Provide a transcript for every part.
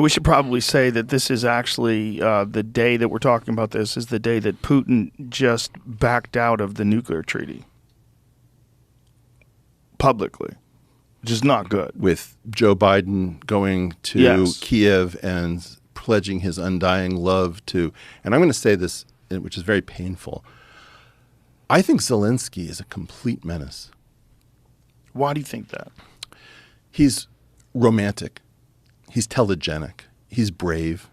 We should probably say that this is actually the day that we're talking about this is the day that Putin just backed out of the nuclear treaty publicly, which is not good. With Joe Biden going to Kiev and pledging his undying love to, and I'm going to say this, which is very painful. I think Zelensky is a complete menace. Why do you think that? He's romantic. He's telegenic. He's brave.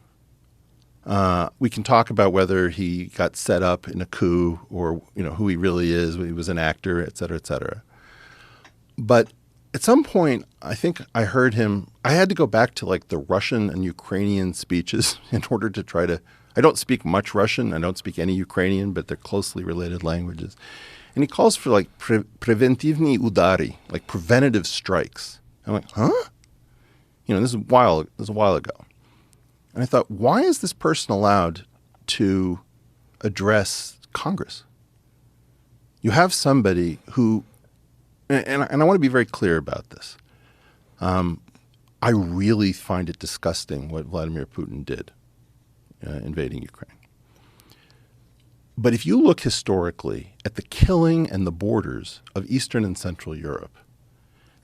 We can talk about whether he got set up in a coup or who he really is. He was an actor, et cetera, et cetera. But at some point, I think I heard him. I had to go back to like the Russian and Ukrainian speeches in order to try to. I don't speak much Russian. I don't speak any Ukrainian, but they're closely related languages. And he calls for like preventivni udari, like preventative strikes. I'm like, huh? This is a while ago. And I thought, why is this person allowed to address Congress? You have somebody who, and I want to be very clear about this. I really find it disgusting what Vladimir Putin did invading Ukraine. But if you look historically at the killing and the borders of Eastern and Central Europe,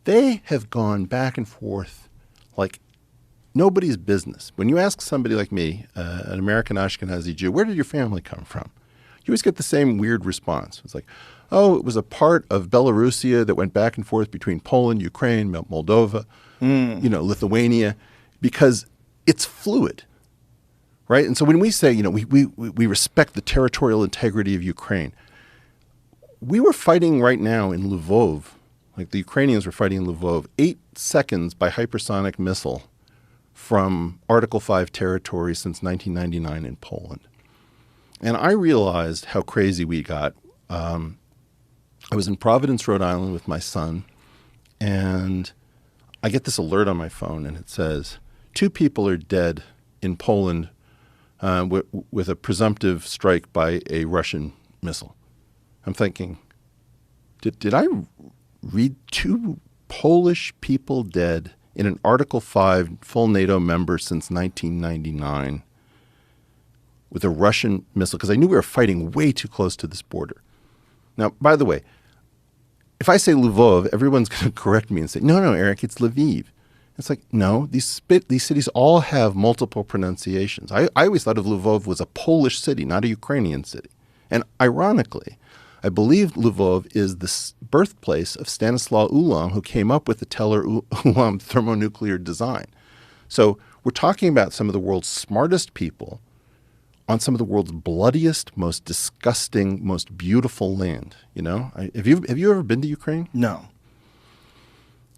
they have gone back and forth like nobody's business. When you ask somebody like me, an American Ashkenazi Jew, where did your family come from? You always get the same weird response. It's like, oh, it was a part of Belarusia that went back and forth between Poland, Ukraine, Moldova, Lithuania, because it's fluid, right? And so when we say, we respect the territorial integrity of Ukraine, we were fighting right now in Lvov, like the Ukrainians were fighting in Lvov, 8 seconds by hypersonic missile from Article 5 territory since 1999 in Poland. And I realized how crazy we got. I was in Providence, Rhode Island with my son, and I get this alert on my phone, and it says, 2 people are dead in Poland with a presumptive strike by a Russian missile. I'm thinking, did I read 2 Polish people dead in an Article 5 full NATO member since 1999 with a Russian missile? Because I knew we were fighting way too close to this border. Now, by the way, if I say Lvov, everyone's going to correct me and say, no, Eric, it's Lviv. It's like, no, these cities all have multiple pronunciations. I always thought of Lvov was a Polish city, not a Ukrainian city. And ironically, I believe Lvov is the birthplace of Stanislaw Ulam, who came up with the Teller-Ulam thermonuclear design. So we're talking about some of the world's smartest people on some of the world's bloodiest, most disgusting, most beautiful land. Have you ever been to Ukraine? No.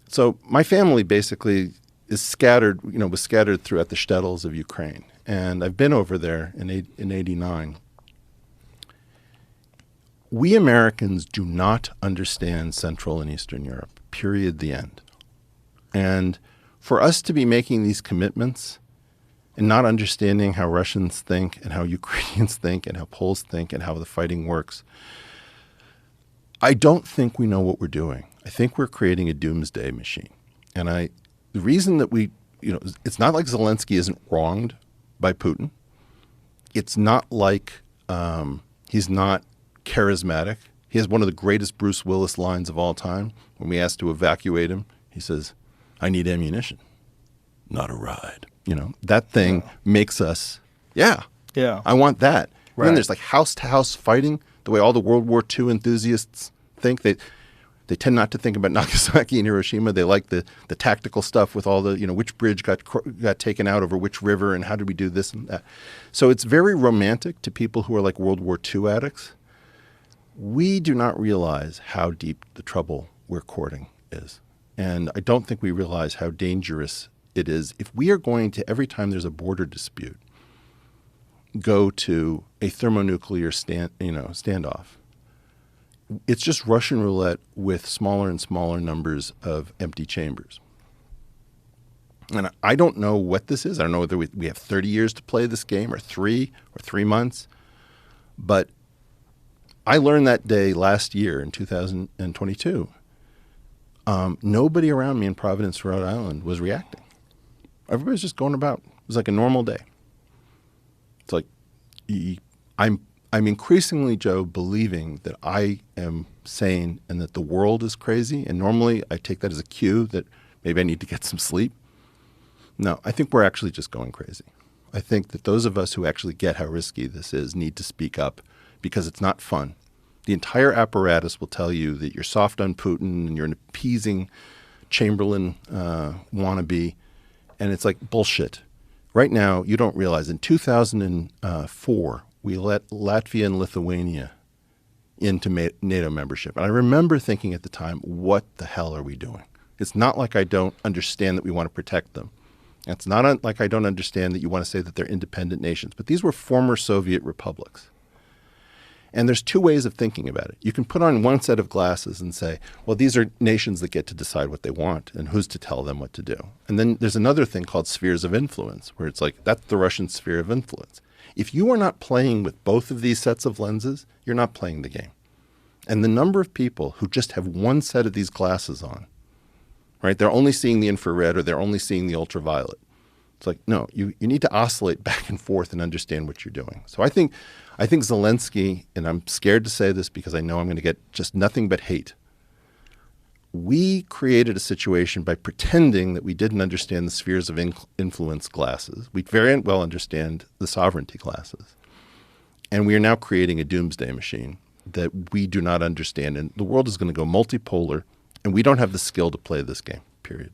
So my family basically is scattered, was scattered throughout the shtetls of Ukraine, and I've been over there in '89. We Americans do not understand Central and Eastern Europe, period, the end. And for us to be making these commitments and not understanding how Russians think and how Ukrainians think and how Poles think and how the fighting works, I don't think we know what we're doing. I think we're creating a doomsday machine. And the reason that it's not like Zelensky isn't wronged by Putin. It's not like he's not charismatic. He has one of the greatest Bruce Willis lines of all time. When we asked to evacuate him, he says, I need ammunition, not a ride. That thing makes us, I want that. Right. And then there's like house-to-house fighting, the way all the World War II enthusiasts think. They tend not to think about Nagasaki and Hiroshima. They like the tactical stuff with all the, which bridge got taken out over which river and how did we do this and that. So it's very romantic to people who are like World War II addicts. We do not realize how deep the trouble we're courting is. And I don't think we realize how dangerous it is if we are going to, every time there's a border dispute, go to a thermonuclear standoff. It's just Russian roulette with smaller and smaller numbers of empty chambers. And I don't know what this is. I don't know whether we have 30 years to play this game or 3 months. But I learned that day last year in 2022. Nobody around me in Providence, Rhode Island was reacting. Everybody's just going about was like a normal day. It's like I'm increasingly, Joe, believing that I am sane and that the world is crazy. And normally I take that as a cue that maybe I need to get some sleep. No, I think we're actually just going crazy. I think that those of us who actually get how risky this is need to speak up because it's not fun. The entire apparatus will tell you that you're soft on Putin and you're an appeasing Chamberlain wannabe. And it's like bullshit. Right now, you don't realize in 2004, we let Latvia and Lithuania into NATO membership. And I remember thinking at the time, what the hell are we doing? It's not like I don't understand that we want to protect them. It's not like I don't understand that you want to say that they're independent nations. But these were former Soviet republics. And there's two ways of thinking about it. You can put on one set of glasses and say, well, these are nations that get to decide what they want, and who's to tell them what to do. And then there's another thing called spheres of influence, where it's like, that's the Russian sphere of influence. If you are not playing with both of these sets of lenses, you're not playing the game. And the number of people who just have one set of these glasses on, right? They're only seeing the infrared or they're only seeing the ultraviolet. It's like, no, you need to oscillate back and forth and understand what you're doing. So I think Zelensky, and I'm scared to say this because I know I'm going to get just nothing but hate. We created a situation by pretending that we didn't understand the spheres of influence glasses. We very well understand the sovereignty glasses. And we are now creating a doomsday machine that we do not understand. And the world is going to go multipolar, and we don't have the skill to play this game, period.